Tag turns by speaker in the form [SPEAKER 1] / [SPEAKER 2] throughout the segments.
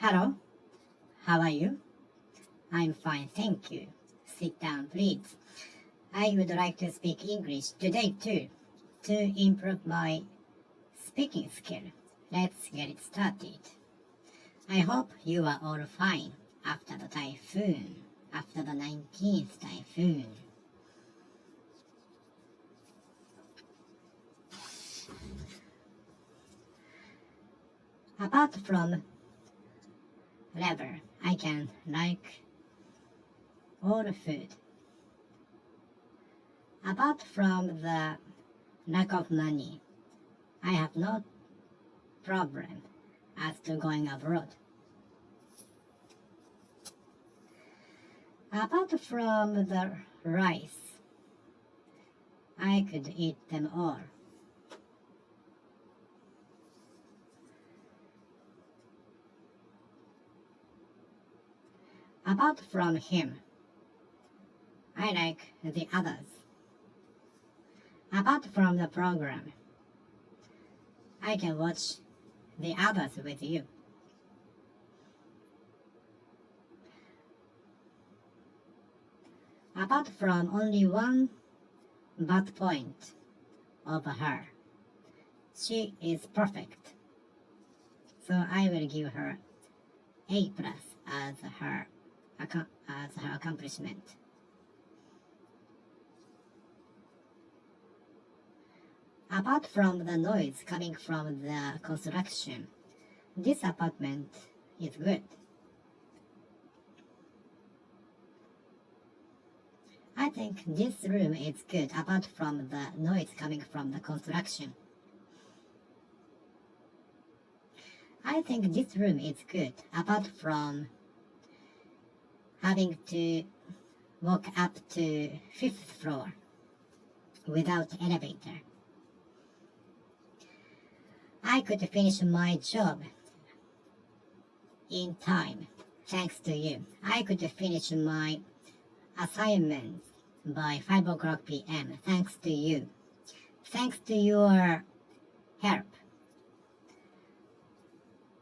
[SPEAKER 1] Hello, how are you? I'm fine, thank you. Sit down, please. I would like to speak English today too, to improve my speaking skill. Let's get it started. I hope you are all fine after the typhoon, after the 19th typhoon. Apart from leather, I can like all food. Apart from the lack of money, I have no problem as to going abroad. Apart from the rice, I could eat them all. Apart from him, I like the others. Apart from the program, I can watch the others with you. Apart from only one bad point of her, she is perfect. So I will give her A plus as her accomplishment. Apart from the noise coming from the construction, this apartment is good. I think this room is good apart from the noise coming from the construction. I think this room is good apart from having to walk up to 5th floor without elevator. I could finish my job in time thanks to you. I could finish my assignments by 5 o'clock p.m. thanks to you. Thanks to your help,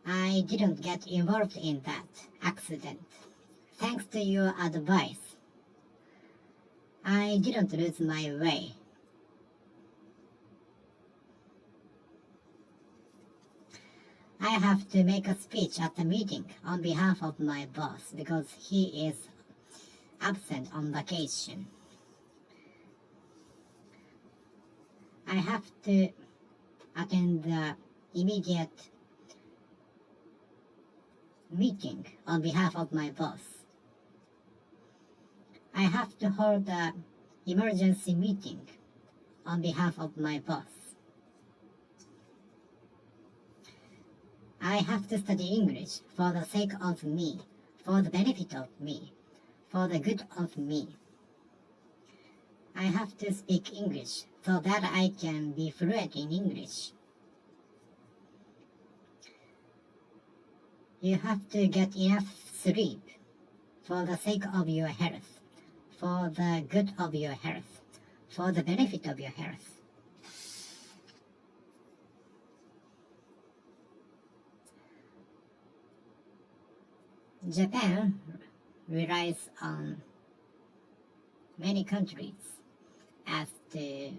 [SPEAKER 1] I didn't get involved in that accident. Thanks to your advice, I didn't lose my way. I have to make a speech at the meeting on behalf of my boss because he is absent on vacation. I have to attend the immediate meeting on behalf of my boss. I have to hold an emergency meeting on behalf of my boss. I have to study English for the sake of me, for the benefit of me, for the good of me. I have to speak English so that I can be fluent in English. You have to get enough sleep for the sake of your health, for the good of your health, for the benefit of your health. Japan relies on many countries as to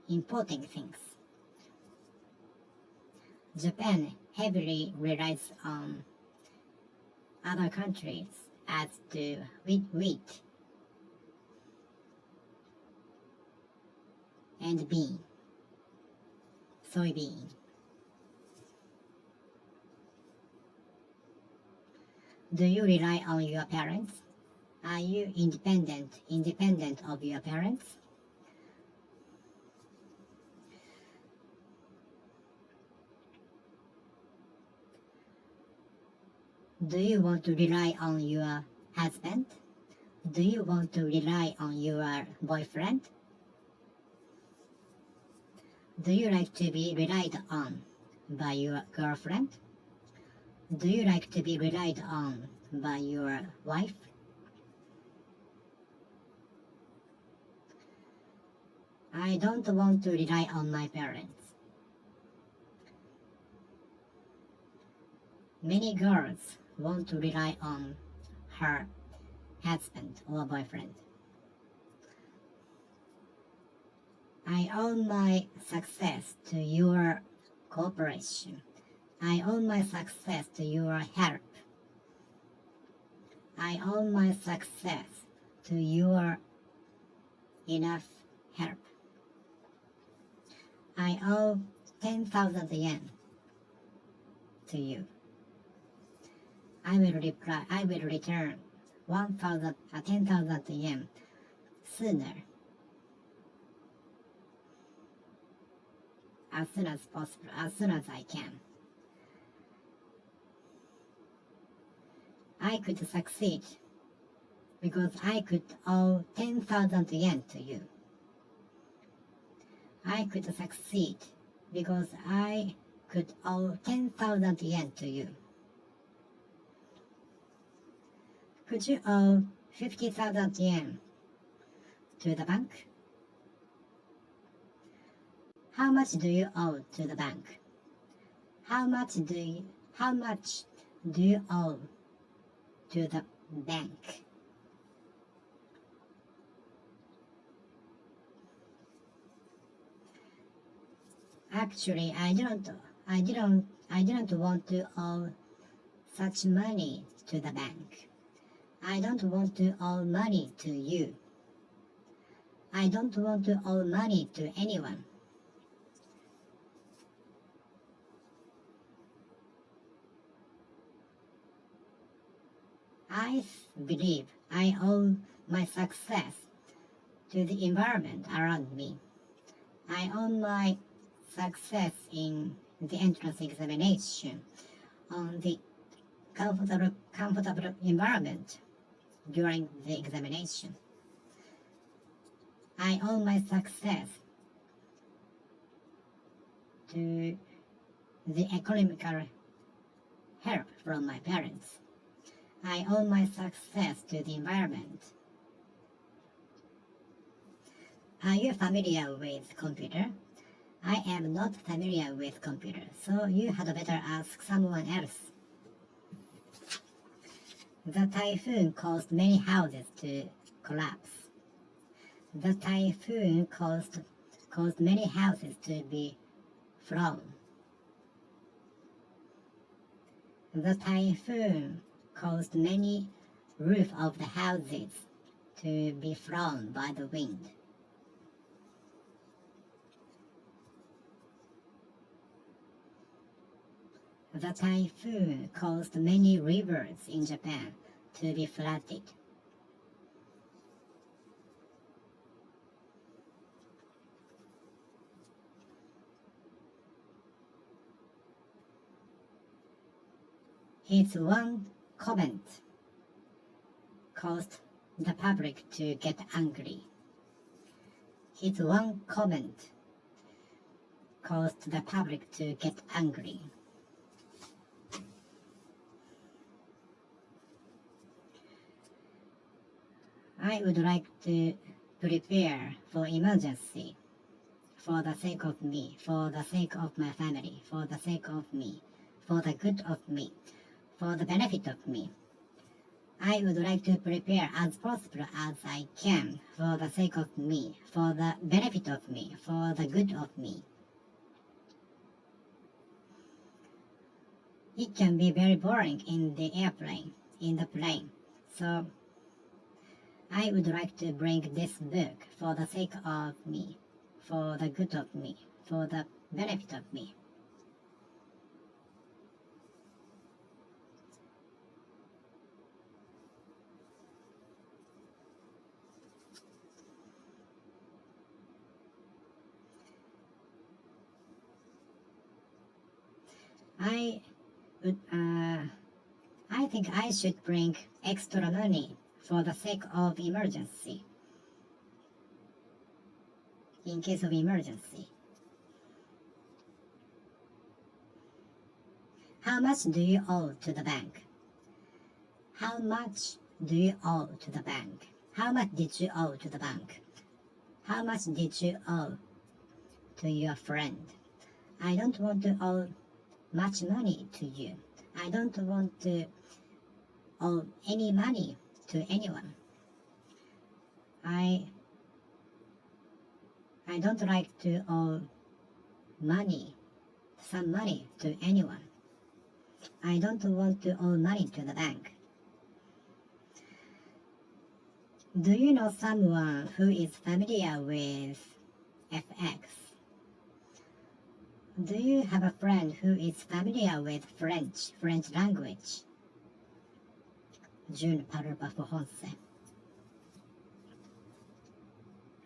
[SPEAKER 1] importing things. Japan heavily relies on other countries as to wheat and bean, soybean. Do you rely on your parents? Are you independent of your parents? Do you want to rely on your husband? Do you want to rely on your boyfriend? Do you like to be relied on by your girlfriend? Do you like to be relied on by your wife? I don't want to rely on my parents. Many girls want to rely on her husband or boyfriend. I owe my success to your cooperation. I owe my success to your help. I owe my success to your enough help. I owe 10,000 yen to you. I will return 10,000 yen sooner, as soon as possible, as soon as I can. I could succeed because I could owe 10,000 yen to you. I could succeed because I could owe 10,000 yen to you. Could you owe 50,000 yen to the bank? How much do you owe to the bank? How much do you owe to the bank? Actually, I didn't want to owe such money to the bank. I don't want to owe money to you. I don't want to owe money to anyone. I believe I owe my success to the environment around me. I owe my success in the entrance examination on the comfortable environment during the examination. I owe my success to the economical help from my parents. I owe my success to the environment. Are you familiar with computer? I am not familiar with computer, so you had better ask someone else. The typhoon caused many houses to collapse. The typhoon caused many houses to be thrown. The typhoon caused many roof of the houses to be thrown by the wind. The typhoon caused many rivers in Japan to be flooded. His one comment caused the public to get angry. His one comment caused the public to get angry. I would like to prepare for emergency for the sake of me, for the sake of my family, for the sake of me, for the good of me, for the benefit of me. I would like to prepare as possible as I can for the sake of me, for the benefit of me, for the good of me. It can be very boring in the airplane, in the plane, so I would like to bring this book for the sake of me, for the good of me, for the benefit of me. I think I should bring extra money for the sake of emergency, in case of emergency. How much do you owe to the bank? How much do you owe to the bank? How much did you owe to the bank? How much did you owe to your friend? I don't want to owe much money to you. I don't want to owe any money to anyone. I don't like to owe some money to anyone. I don't want to owe money to the bank. Do you know someone who is familiar with FX? Do you have a friend who is familiar with French language? Je ne parle pas français.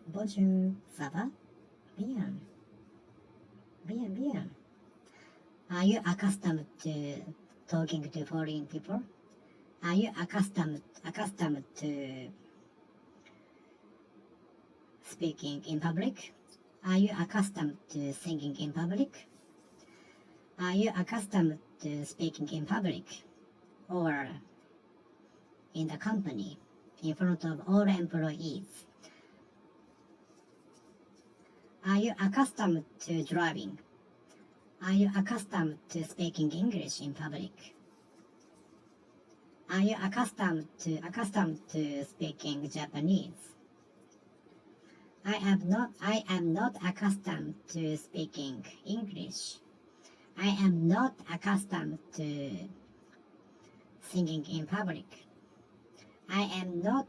[SPEAKER 1] Bonjour, ça va? Bien. Bien, bien. Are you accustomed to talking to foreign people? Are you accustomed to speaking in public? Are you accustomed to singing in public? Are you accustomed to speaking in public or in the company in front of all employees? Are you accustomed to driving? Are you accustomed to speaking English in public? Are you accustomed to speaking Japanese? I am not accustomed to speaking English. I am not accustomed to singing in public. I am not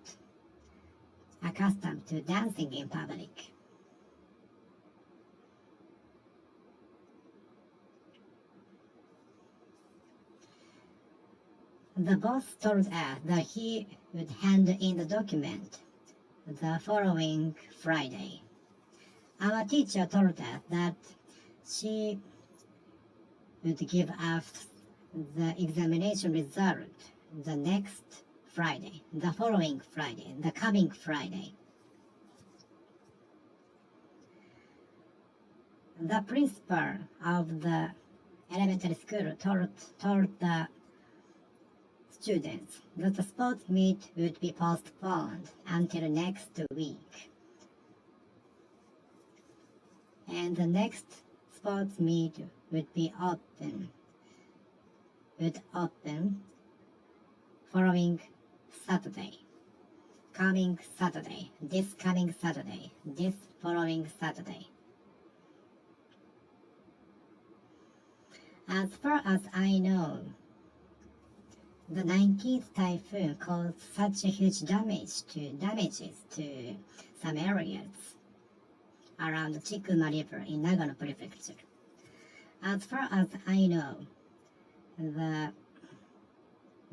[SPEAKER 1] accustomed to dancing in public. The boss told us that he would hand in the document the following Friday. Our teacher told us that she would give us the examination result the next Friday, the following Friday, the coming Friday. The principal of the elementary school told the students that the sports meet would be postponed until next week. And the next sports meet would open following Saturday. This following Saturday. As far as I know, the 19th typhoon caused such a huge damages to some areas around the Chikuma River in Nagano Prefecture. As far as I know, the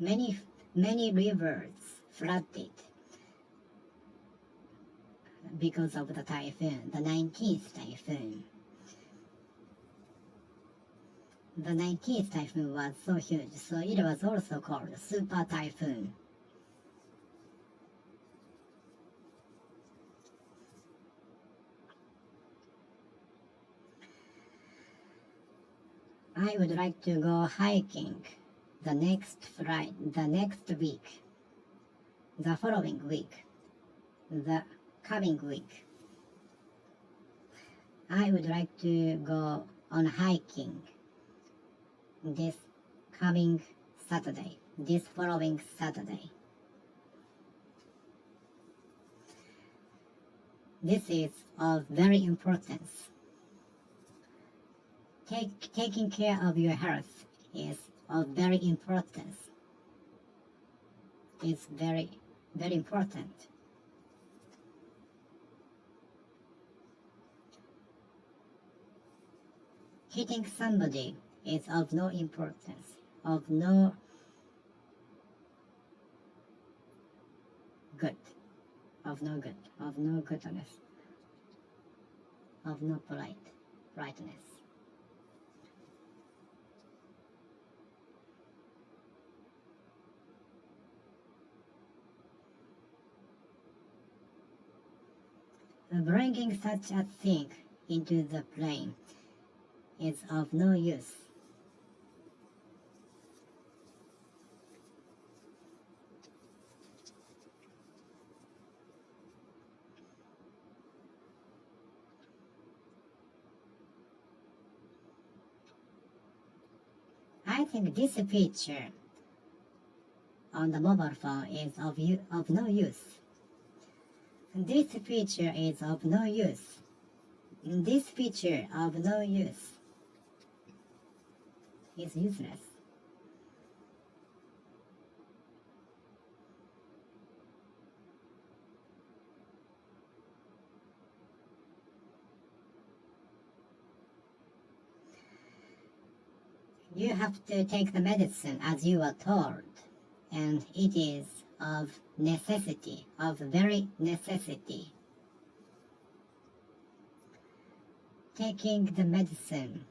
[SPEAKER 1] many rivers flooded because of the typhoon, the 19th typhoon. The 19th typhoon was so huge, so it was also called super typhoon. I would like to go hiking the next week, the following week, the coming week. I would like to go on hiking this coming Saturday, this following Saturday. This is of very importance. Taking care of your health is of very importance. It's very, very important. Hitting somebody is of no importance, of no good, of no goodness, of no politeness. Bringing such a thing into the plane is of no use. I think this feature on the mobile phone is of no use. This feature is of no use. This feature of no use is useless. You have to take the medicine as you are told, and it is of necessity, of very necessity. Taking the medicine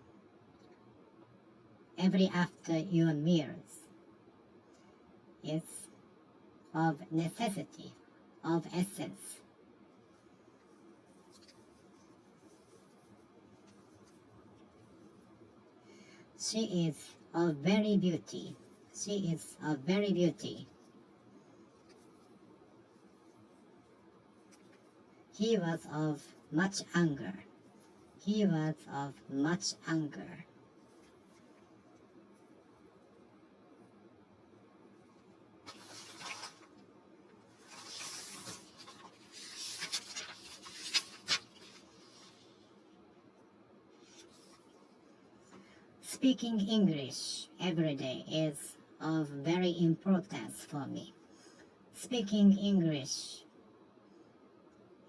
[SPEAKER 1] every after your meals is of necessity, of essence. She is of very beauty. She is of very beauty. He was of much anger. He was of much anger. Speaking English every day is of very importance for me. Speaking English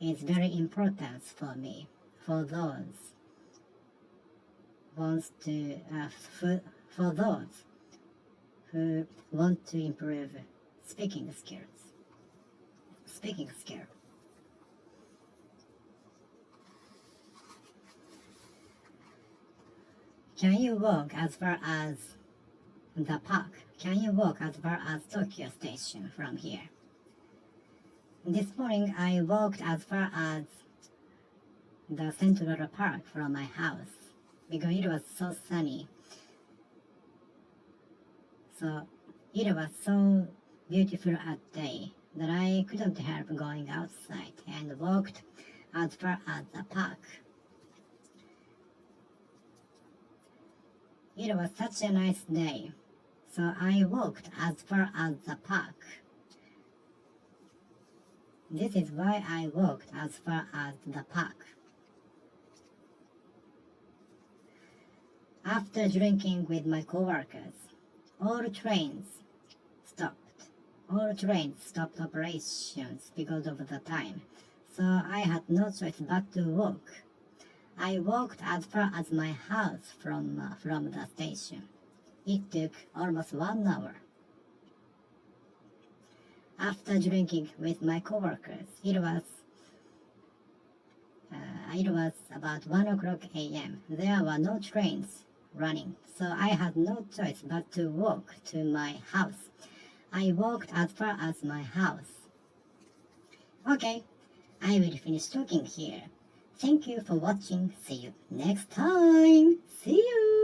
[SPEAKER 1] is very important for me, for those who want to improve speaking skills. Speaking skill. Can you walk as far as the park? Can you walk as far as Tokyo Station from here? This morning I walked as far as the Central Park from my house because it was so sunny. So it was so beautiful at day that I couldn't help going outside and walked as far as the park. It was such a nice day, so I walked as far as the park. This is why I walked as far as the park. After drinking with my coworkers, all trains stopped. All trains stopped operations because of the time, so I had no choice but to walk. I walked as far as my house from the station. It took almost 1 hour. After drinking with my coworkers, it was about 1 o'clock a.m. There were no trains running, so I had no choice but to walk to my house. I walked as far as my house. Okay, I will finish talking here. Thank you for watching. See you next time. See you.